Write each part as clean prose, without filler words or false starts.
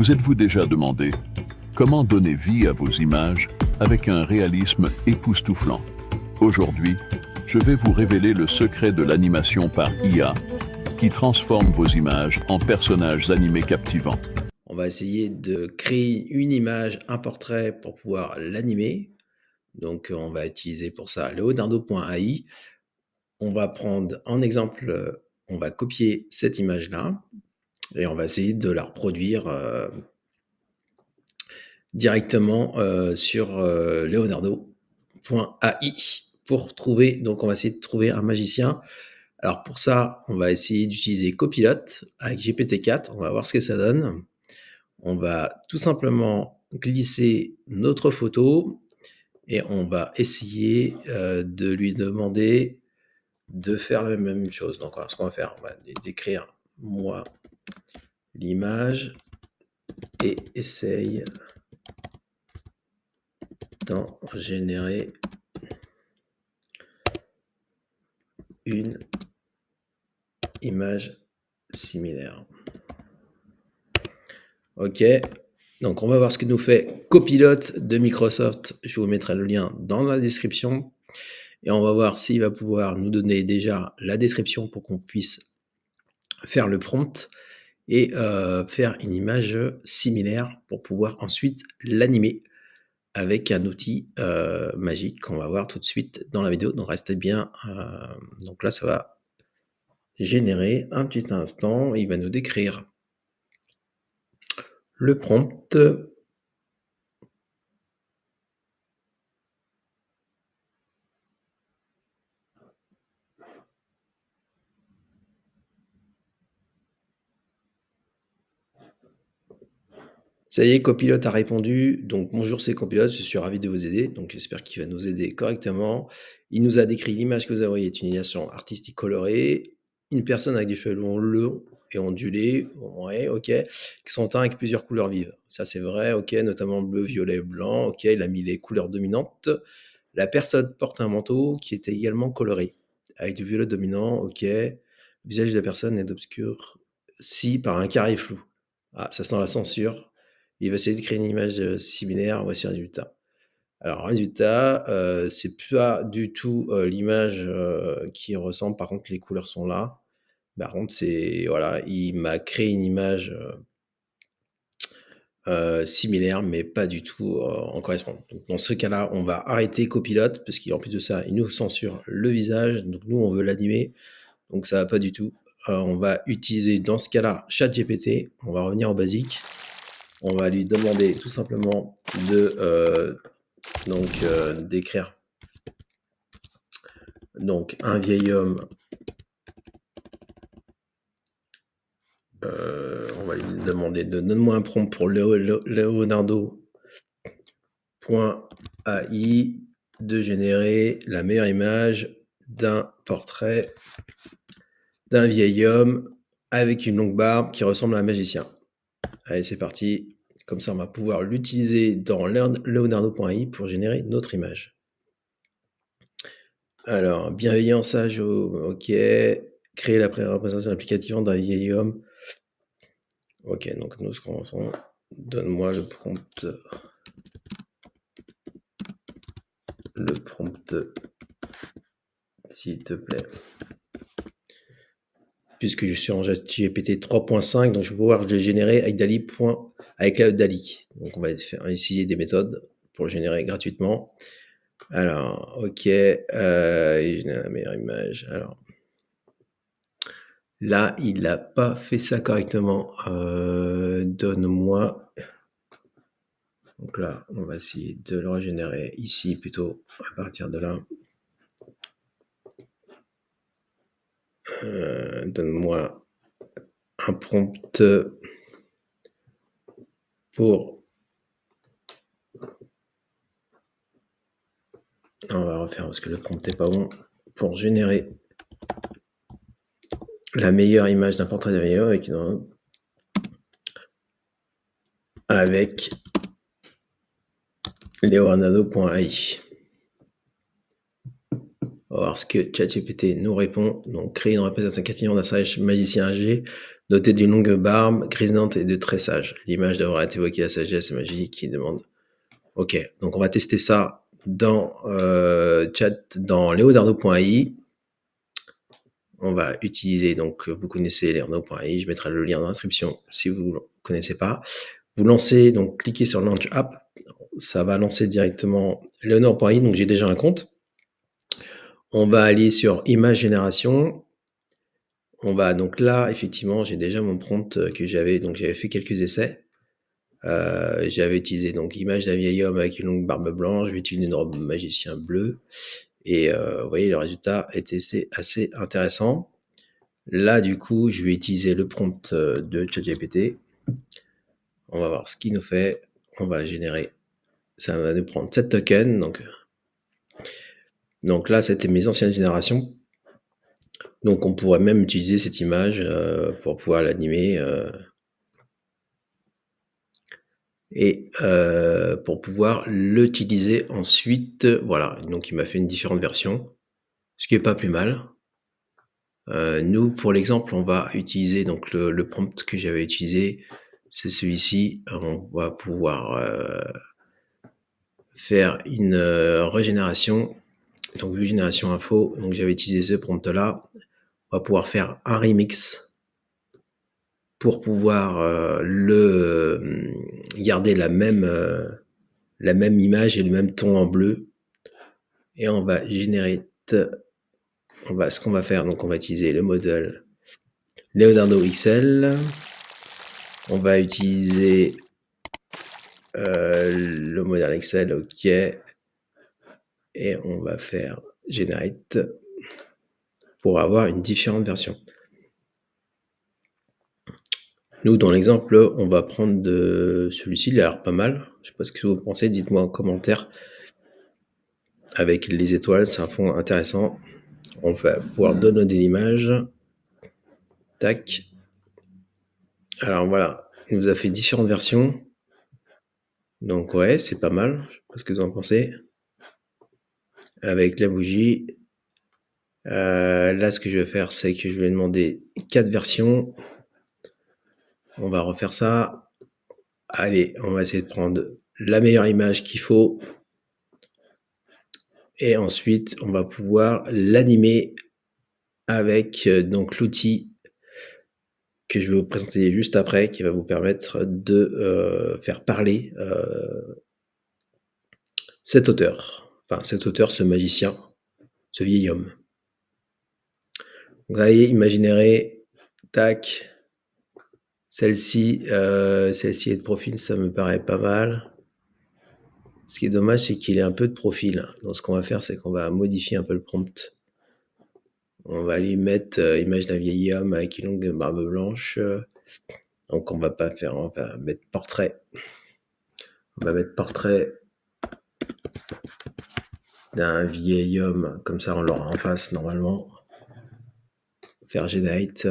Vous êtes-vous déjà demandé comment donner vie à vos images avec un réalisme époustouflant? Aujourd'hui, je vais vous révéler le secret de l'animation par IA qui transforme vos images en personnages animés captivants. On va essayer de créer une image, un portrait pour pouvoir l'animer. Donc, on va utiliser pour ça leonardo.ai. On va prendre en exemple, on va copier cette image-là et on va essayer de la reproduire directement sur leonardo.ai pour trouver. Donc, on va essayer de trouver un magicien. Alors, pour ça, on va essayer d'utiliser Copilot avec GPT-4. On va voir ce que ça donne. On va tout simplement glisser notre photo et on va essayer de lui demander de faire la même chose. Donc, alors, ce qu'on va faire, on va décrire moi l'image et essaye d'en générer une image similaire. Ok, donc on va voir ce que nous fait Copilot de Microsoft. Je vous mettrai le lien dans la description. Et on va voir s'il va pouvoir nous donner déjà la description pour qu'on puisse faire le prompt et faire une image similaire pour pouvoir ensuite l'animer avec un outil magique qu'on va voir tout de suite dans la vidéo. Donc restez bien. Donc là, ça va générer un petit instant. Il va nous décrire le prompt. Ça y est, Copilot a répondu. Donc, bonjour, c'est Copilot, je suis ravi de vous aider. Donc, j'espère qu'il va nous aider correctement. Il nous a décrit l'image que vous avez envoyée est une illustration artistique colorée. Une personne avec des cheveux longs et ondulés, ouais, ok, qui sont teints avec plusieurs couleurs vives. Ça, c'est vrai, ok, notamment bleu, violet, blanc, ok, il a mis les couleurs dominantes. La personne porte un manteau qui était également coloré, avec du violet dominant, ok. Le visage de la personne est obscur, si par un carré flou. Ah, ça sent la censure. Il va essayer de créer une image similaire. Voici le résultat. Alors, résultat, c'est pas du tout l'image qui ressemble. Par contre, les couleurs sont là. Par contre, c'est voilà, il m'a créé une image similaire, mais pas du tout en correspondant. Donc, dans ce cas-là, on va arrêter Copilot parce qu'en plus de ça, il nous censure le visage. Donc, nous, on veut l'animer. Donc, ça va pas du tout. On va utiliser dans ce cas-là ChatGPT. On va revenir au basique. On va lui demander tout simplement de d'écrire donc un vieil homme. On va lui demander de donne-moi un prompt pour Leonardo.ai de générer la meilleure image d'un portrait d'un vieil homme avec une longue barbe qui ressemble à un magicien. Allez, c'est parti. Comme ça, on va pouvoir l'utiliser dans Leonardo.ai pour générer notre image. Alors, bienveillant, sage, ok. Créer la pré-représentation applicative d'un vieil homme. Ok, donc nous, ce qu'on fait, donne-moi le prompt. Le prompt, s'il te plaît. Puisque je suis en GPT 3.5, donc je vais pouvoir le générer avec Dali. Avec la Dali. Donc on va essayer des méthodes pour le générer gratuitement. Alors, ok, il génère la meilleure image. Alors, là, il n'a pas fait ça correctement. Donne-moi. Donc là, on va essayer de le régénérer ici plutôt à partir de là. Donne-moi un prompt pour... On va refaire parce que le prompt n'est pas bon. Pour générer la meilleure image d'un portrait d'un vieil homme avec leonardo.ai. On va voir ce que ChatGPT nous répond. Donc, créer une représentation 4 millions d'assages magicien AG. Doté d'une longue barbe grisante et de très sage. L'image devrait évoquer la sagesse et magie qui demande. Ok, donc on va tester ça dans dans leonardo.ai. On va utiliser, donc vous connaissez leonardo.ai, je mettrai le lien dans l'inscription si vous ne connaissez pas. Vous lancez, donc cliquez sur Launch App, ça va lancer directement leonardo.ai, donc j'ai déjà un compte. On va aller sur Image Génération. On va donc là, effectivement, j'ai déjà mon prompt que j'avais, donc j'avais fait quelques essais. J'avais utilisé donc image d'un vieil homme avec une longue barbe blanche, j'ai utilisé une robe magicien bleu et vous voyez le résultat était assez intéressant. Là du coup, je vais utiliser le prompt de ChatGPT. On va voir ce qu'il nous fait. On va générer, ça va nous prendre 7 tokens. Donc là, c'était mes anciennes générations. Donc on pourrait même utiliser cette image pour pouvoir l'animer et pour pouvoir l'utiliser ensuite. Voilà, donc il m'a fait une différente version, ce qui est pas plus mal. Nous, pour l'exemple, on va utiliser donc le prompt que j'avais utilisé, c'est celui-ci. On va pouvoir faire une régénération. Donc génération info, donc j'avais utilisé ce prompt-là. On va pouvoir faire un remix pour pouvoir garder la même image et le même ton en bleu. Et on va générer, ce qu'on va faire, donc on va utiliser le modèle Leonardo XL. On va utiliser le modèle Excel, ok. Et on va faire Generate pour avoir une différente version. Nous, dans l'exemple, on va prendre de celui-ci, il a l'air pas mal. Je sais pas ce que vous pensez, dites-moi en commentaire. Avec les étoiles, c'est un fond intéressant. On va pouvoir downloader l'image. Tac. Alors voilà, il nous a fait différentes versions. Donc ouais, c'est pas mal. Je sais pas ce que vous en pensez. Avec la bougie. Là, ce que je vais faire, c'est que je vais demander 4 versions. On va refaire ça. Allez, on va essayer de prendre la meilleure image qu'il faut. Et ensuite, on va pouvoir l'animer avec donc l'outil que je vais vous présenter juste après, qui va vous permettre de faire parler cet auteur. Enfin, cet auteur, ce magicien, ce vieil homme. Vous voyez, imaginez, tac, celle-ci est de profil, ça me paraît pas mal. Ce qui est dommage, c'est qu'il ait un peu de profil. Donc, ce qu'on va faire, c'est qu'on va modifier un peu le prompt. On va lui mettre image d'un vieil homme avec une longue barbe blanche. Donc, on va pas faire, on va mettre portrait. On va mettre portrait d'un vieil homme, comme ça on l'aura en face normalement. Faire Generate.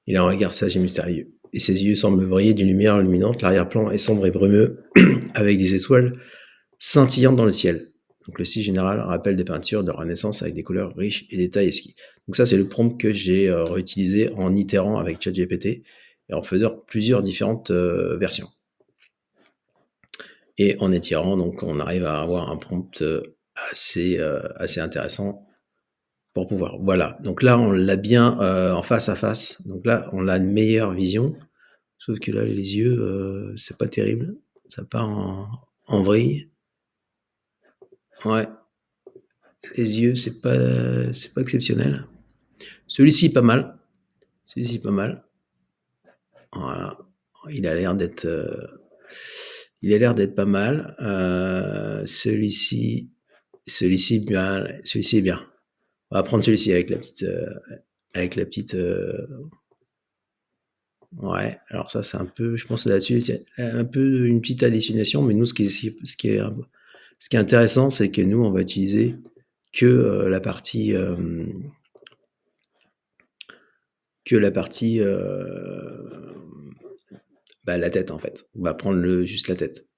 Il a un regard sage et mystérieux, et ses yeux semblent briller d'une lumière luminante. L'arrière-plan est sombre et brumeux, avec des étoiles scintillantes dans le ciel. Donc le style général rappelle des peintures de Renaissance avec des couleurs riches et des tailles esquisses. Donc ça, c'est le prompt que j'ai réutilisé en itérant avec ChatGPT et en faisant plusieurs différentes versions. Et en étirant, donc on arrive à avoir un prompt assez intéressant pour pouvoir. Voilà, donc là on l'a bien en face à face. Donc là on a une meilleure vision. Sauf que là les yeux, c'est pas terrible. Ça part en vrille. Ouais. Les yeux, c'est pas exceptionnel. Celui-ci pas mal. Celui-ci pas mal. Voilà. Il a l'air d'être pas mal. Celui-ci bien. Celui-ci est bien. On va prendre celui-ci avec la petite. Ouais. Alors ça, c'est un peu. Je pense là-dessus, c'est un peu une petite hallucination. Mais nous, ce qui est intéressant, c'est que nous, on va utiliser que la partie. La tête en fait. On va prendre juste la tête.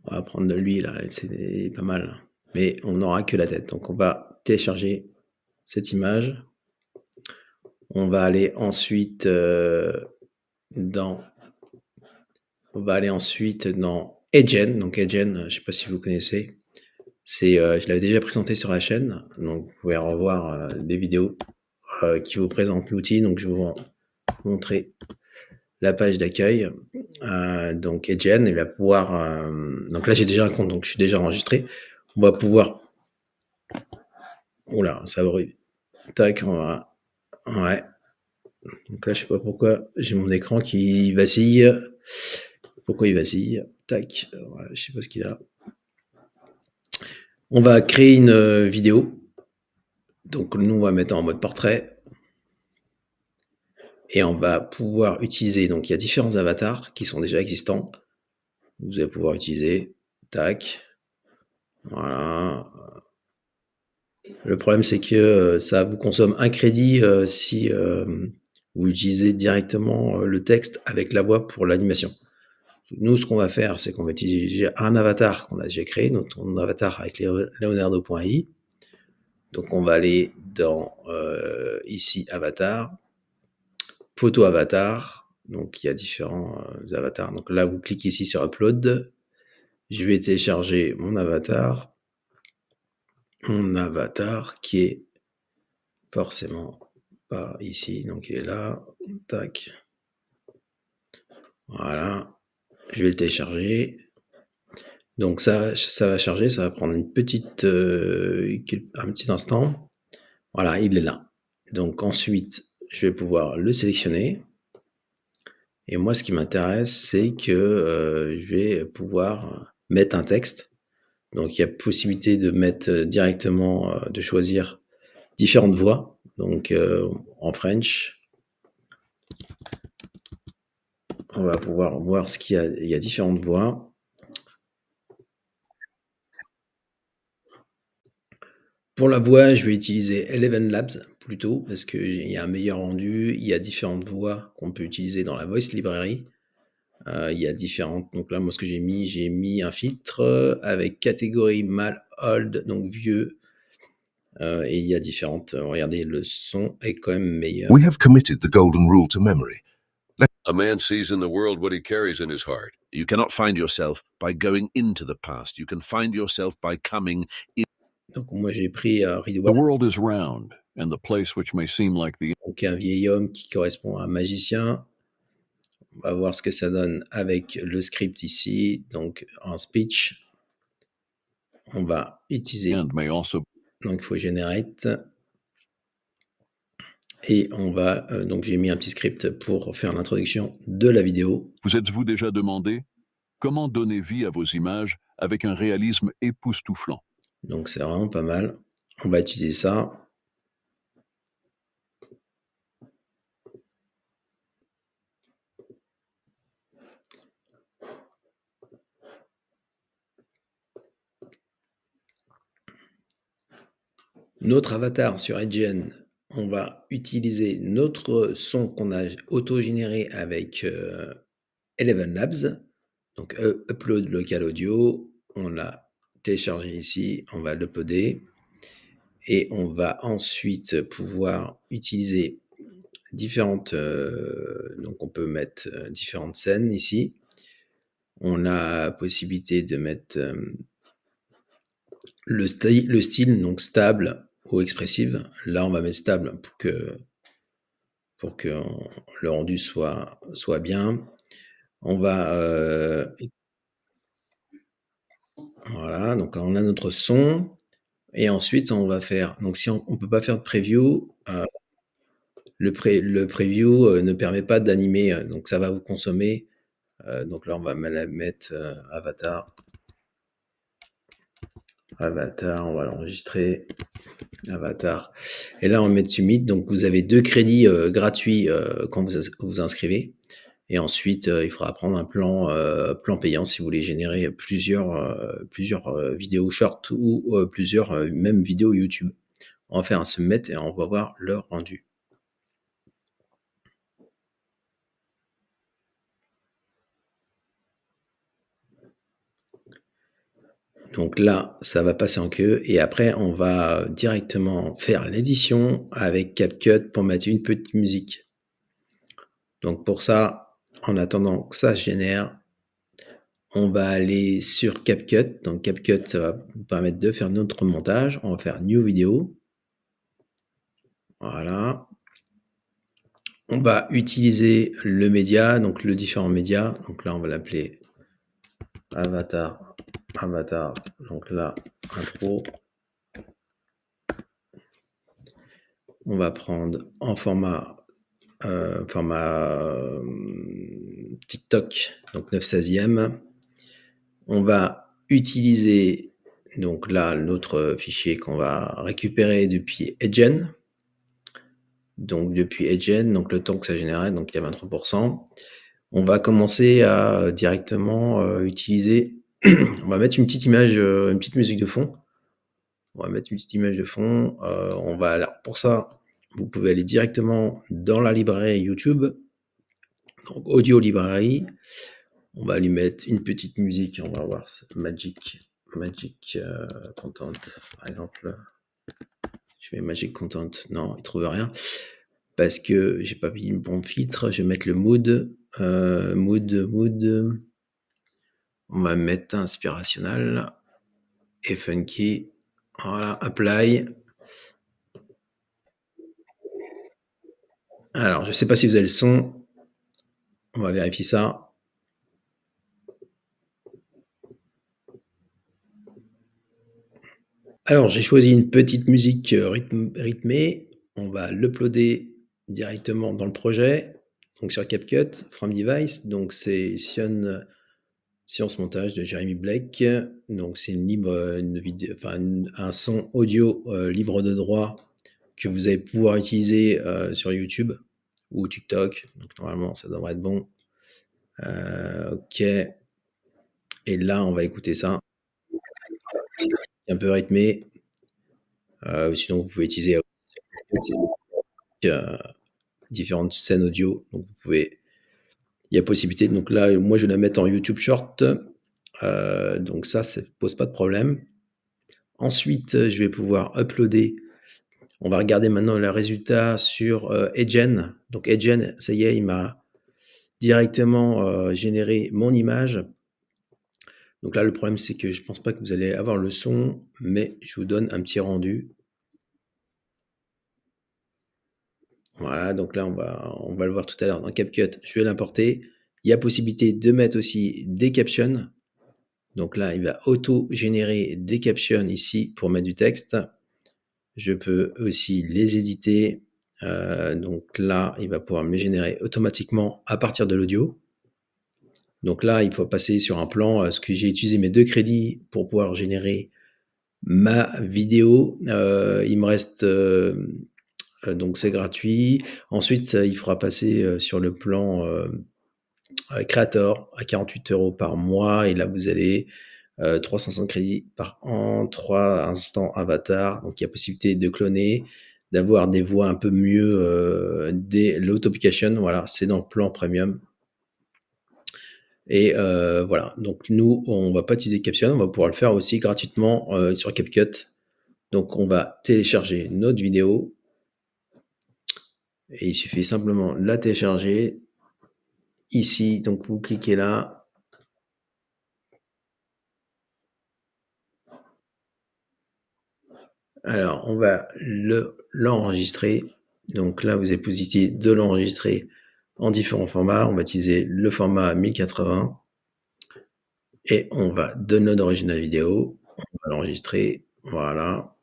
On va prendre de lui là, c'est pas mal. Mais on n'aura que la tête. Donc on va télécharger cette image. On va aller ensuite, dans on va aller ensuite dans Edgen. Donc Edgen, je sais pas si vous connaissez. C'est, je l'avais déjà présenté sur la chaîne, donc vous pouvez revoir, les vidéos, qui vous présentent l'outil. Donc je vais vous montrer la page d'accueil. Donc Edgen, il va pouvoir, donc là j'ai déjà un compte, donc je suis déjà enregistré. On va pouvoir, oula, ça brûle. Tac, on va, ouais. Donc là je sais pas pourquoi j'ai mon écran qui vacille. Pourquoi il vacille? Tac, ouais, je sais pas ce qu'il a. On va créer une vidéo. Donc nous on va mettre en mode portrait et on va pouvoir utiliser. Donc il y a différents avatars qui sont déjà existants. Vous allez pouvoir utiliser. Tac, voilà. Le problème, c'est que ça vous consomme un crédit si vous utilisez directement le texte avec la voix pour l'animation. Nous, ce qu'on va faire, c'est qu'on va utiliser un avatar qu'on a déjà créé, notre avatar avec Leonardo.ai. Donc, on va aller dans ici, avatar, photo avatar. Donc, il y a différents avatars. Donc là, vous cliquez ici sur Upload. Je vais télécharger mon avatar. Mon avatar qui est forcément pas ici, donc il est là, tac, voilà, je vais le télécharger. Donc ça va charger, ça va prendre un petit instant. Voilà, il est là. Donc ensuite, je vais pouvoir le sélectionner. Et moi, ce qui m'intéresse, c'est que je vais pouvoir mettre un texte. Donc il y a possibilité de mettre directement, de choisir différentes voix. Donc en French, on va pouvoir voir ce qu'il y a. Il y a différentes voix. Pour la voix, je vais utiliser Eleven Labs plutôt parce qu'il y a un meilleur rendu. Il y a différentes voix qu'on peut utiliser dans la Voice Library. Il y a différentes. Donc là, moi, ce que j'ai mis un filtre avec catégorie male old, donc vieux. Et il y a différentes. Regardez, le son est quand même meilleur. We have committed the golden rule to memory. A man sees in the world what he carries in his heart. You cannot find yourself by going into the past. You can find yourself by coming in. Donc moi, j'ai pris The Ridwan, world is round, and the place which may seem like the donc un vieil homme qui correspond à un magicien. On va voir ce que ça donne avec le script ici. Donc en speech, on va utiliser. end may also. Donc il faut generate. Et on va, donc j'ai mis un petit script pour faire l'introduction de la vidéo. Vous êtes-vous déjà demandé comment donner vie à vos images avec un réalisme époustouflant? Donc c'est vraiment pas mal. On va utiliser ça. Notre avatar sur Edgen, on va utiliser notre son qu'on a auto-généré avec Eleven Labs. Donc upload local audio, on l'a téléchargé ici, on va l'uploader. Et on va ensuite pouvoir utiliser différentes, donc on peut mettre différentes scènes ici. On a la possibilité de mettre le style, donc stable ou expressive. Là, on va mettre stable pour que le rendu soit bien. On va voilà, donc on a notre son et ensuite on va faire. Donc si on peut pas faire de preview, le preview ne permet pas d'animer, donc ça va vous consommer. Donc là, on va mettre avatar. Avatar, on va l'enregistrer. Avatar. Et là, on va mettre Summit. Donc, vous avez 2 crédits gratuits quand vous inscrivez. Et ensuite, il faudra prendre un plan payant si vous voulez générer plusieurs vidéos short ou plusieurs même vidéos YouTube. On va faire un submit et on va voir le rendu. Donc là, ça va passer en queue et après on va directement faire l'édition avec CapCut pour mettre une petite musique. Donc pour ça, en attendant que ça se génère, on va aller sur CapCut. Donc CapCut, ça va nous permettre de faire notre montage. On va faire New Video. Voilà. On va utiliser le média, donc le différent média. Donc là, on va l'appeler Avatar. Avatar. Donc là, intro. On va prendre en format TikTok, donc 9/16e. On va utiliser donc là notre fichier qu'on va récupérer depuis Edgen. Donc depuis Edgen, donc le temps que ça générait, donc il y a 23%. On va commencer à directement utiliser. On va mettre une petite image, une petite musique de fond. On va mettre une petite image de fond. Alors pour ça, vous pouvez aller directement dans la librairie YouTube. Donc Audio Library. On va lui mettre une petite musique. On va voir Magic Content, par exemple. Je mets Magic Content. Non, il trouve rien. Parce que j'ai pas mis le bon filtre. Je vais mettre le mood. Mood. On va mettre inspirationnel et funky. Voilà, apply. Alors, je sais pas si vous avez le son. On va vérifier ça. Alors, j'ai choisi une petite musique rythmée. On va l'uploader directement dans le projet. Donc sur CapCut, From Device. Donc c'est Science Montage de Jeremy Blake. Donc c'est un son audio libre de droit que vous allez pouvoir utiliser sur YouTube ou TikTok. Donc normalement, ça devrait être bon. Ok. Et là, on va écouter ça. Un peu rythmé. Sinon, vous pouvez utiliser différentes scènes audio. Donc vous pouvez. Il y a possibilité. Donc là, moi, je vais la mettre en YouTube Short. Donc ça pose pas de problème. Ensuite, je vais pouvoir uploader. On va regarder maintenant le résultat sur Edgen. Donc Edgen, ça y est, il m'a directement généré mon image. Donc là, le problème, c'est que je pense pas que vous allez avoir le son, mais je vous donne un petit rendu. Voilà, donc là, on va le voir tout à l'heure dans CapCut. Je vais l'importer. Il y a possibilité de mettre aussi des captions. Donc là, il va auto-générer des captions ici pour mettre du texte. Je peux aussi les éditer. Donc là, il va pouvoir me les générer automatiquement à partir de l'audio. Donc là, il faut passer sur un plan. Ce que j'ai utilisé mes 2 crédits pour pouvoir générer ma vidéo. Il me reste donc c'est gratuit. Ensuite, il faudra passer sur le plan Creator à 48 € par mois. Et là, vous allez 360 crédits par an, 3 instants avatar. Donc, il y a possibilité de cloner, d'avoir des voix un peu mieux, l'autopication. Voilà, c'est dans le plan premium. Et voilà, donc nous, on va pas utiliser Caption, on va pouvoir le faire aussi gratuitement sur CapCut. Donc, on va télécharger notre vidéo. Et il suffit simplement de la télécharger. Ici, donc vous cliquez là. Alors, on va l'enregistrer. Donc là, vous avez possibilité de l'enregistrer en différents formats. On va utiliser le format 1080. Et on va download original vidéo. On va l'enregistrer. Voilà.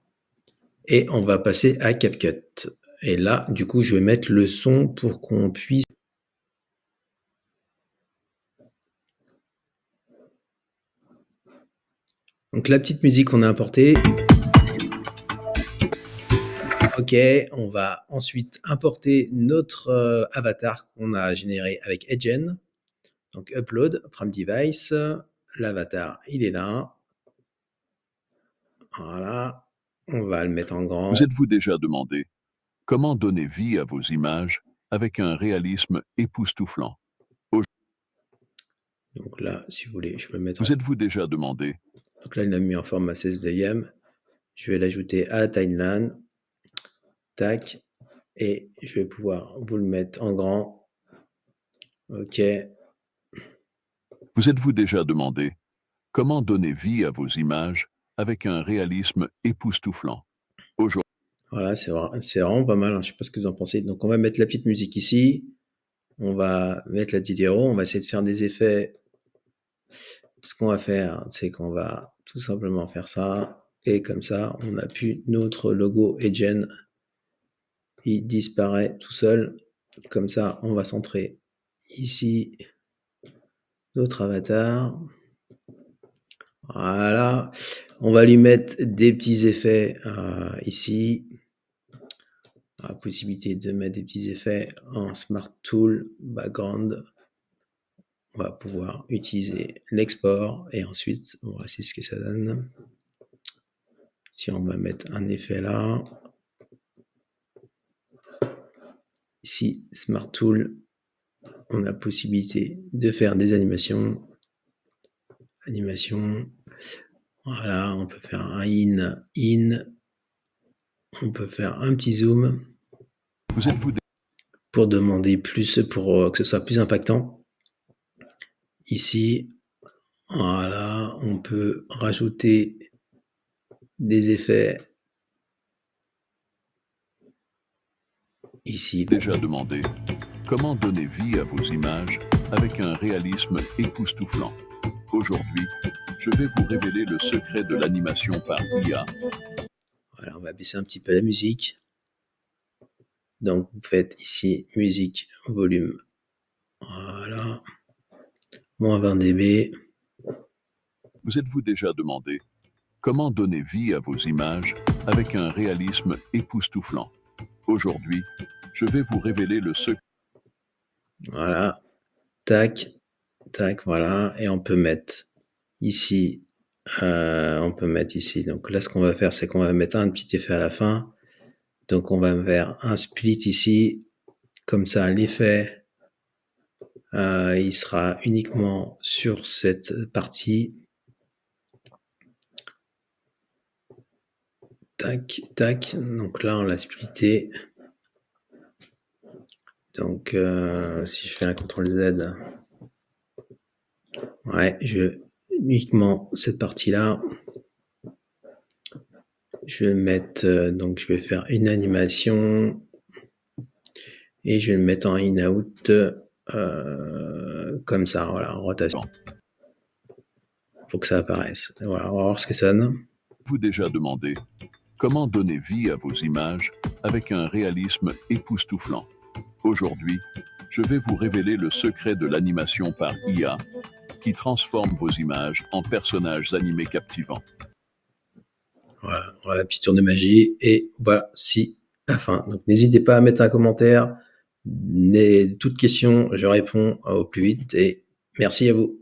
Et on va passer à CapCut. Et là, du coup, je vais mettre le son pour qu'on puisse. Donc la petite musique qu'on a importée. Ok, on va ensuite importer notre avatar qu'on a généré avec Edgen. Donc upload from device. L'avatar, il est là. Voilà. On va le mettre en grand. Vous êtes-vous déjà demandé comment donner vie à vos images avec un réalisme époustouflant? Donc là, si vous voulez, je peux le mettre. Vous êtes-vous déjà demandé Donc là, il l'a mis en format 16 neuvième. Je vais l'ajouter à la timeline. Tac. Et je vais pouvoir vous le mettre en grand. OK. Vous êtes-vous déjà demandé comment donner vie à vos images avec un réalisme époustouflant? Aujourd'hui, Voilà, c'est vraiment pas mal, hein. Je sais pas ce que vous en pensez. Donc on va mettre la petite musique ici. On va mettre la petite héros. On va essayer de faire des effets. Ce qu'on va faire, c'est qu'on va tout simplement faire ça. Et comme ça, on a plus notre logo Egen. Il disparaît tout seul. Comme ça, on va centrer ici notre avatar. Voilà. On va lui mettre des petits effets ici. La possibilité de mettre des petits effets en Smart Tool Background. On va pouvoir utiliser l'export et ensuite on va voir ce que ça donne. Si on va mettre un effet là, ici Smart Tool, on a possibilité de faire des animations. Voilà, on peut faire un in, on peut faire un petit zoom vous êtes-vous pour demander plus, pour que ce soit plus impactant. Ici, voilà, on peut rajouter des effets ici. déjà demandé comment donner vie à vos images avec un réalisme époustouflant? Aujourd'hui, je vais vous révéler le secret de l'animation par IA. Voilà, on va baisser un petit peu la musique. Donc vous faites ici musique volume. Voilà. Moins 20 dB. Vous êtes-vous déjà demandé comment donner vie à vos images avec un réalisme époustouflant? Aujourd'hui, je vais vous révéler le secret. Voilà. Tac. Tac, voilà. Et on peut mettre ici. Donc là, ce qu'on va faire, c'est qu'on va mettre un petit effet à la fin. Donc on va faire un split ici. Comme ça, l'effet, il sera uniquement sur cette partie. Tac, tac. Donc là, on l'a splitté. Donc, si je fais un CTRL Z, ouais, uniquement cette partie-là. Je vais mettre, donc je vais faire une animation et je vais le mettre en in-out comme ça, voilà, en rotation. Faut que ça apparaisse. Voilà, on va voir ce que ça donne. Vous déjà demandé comment donner vie à vos images avec un réalisme époustouflant? Aujourd'hui, je vais vous révéler le secret de l'animation par IA qui transforme vos images en personnages animés captivants. Voilà, petit tour de magie et voici la fin. Donc n'hésitez pas à mettre un commentaire. Toutes questions, je réponds au plus vite et merci à vous.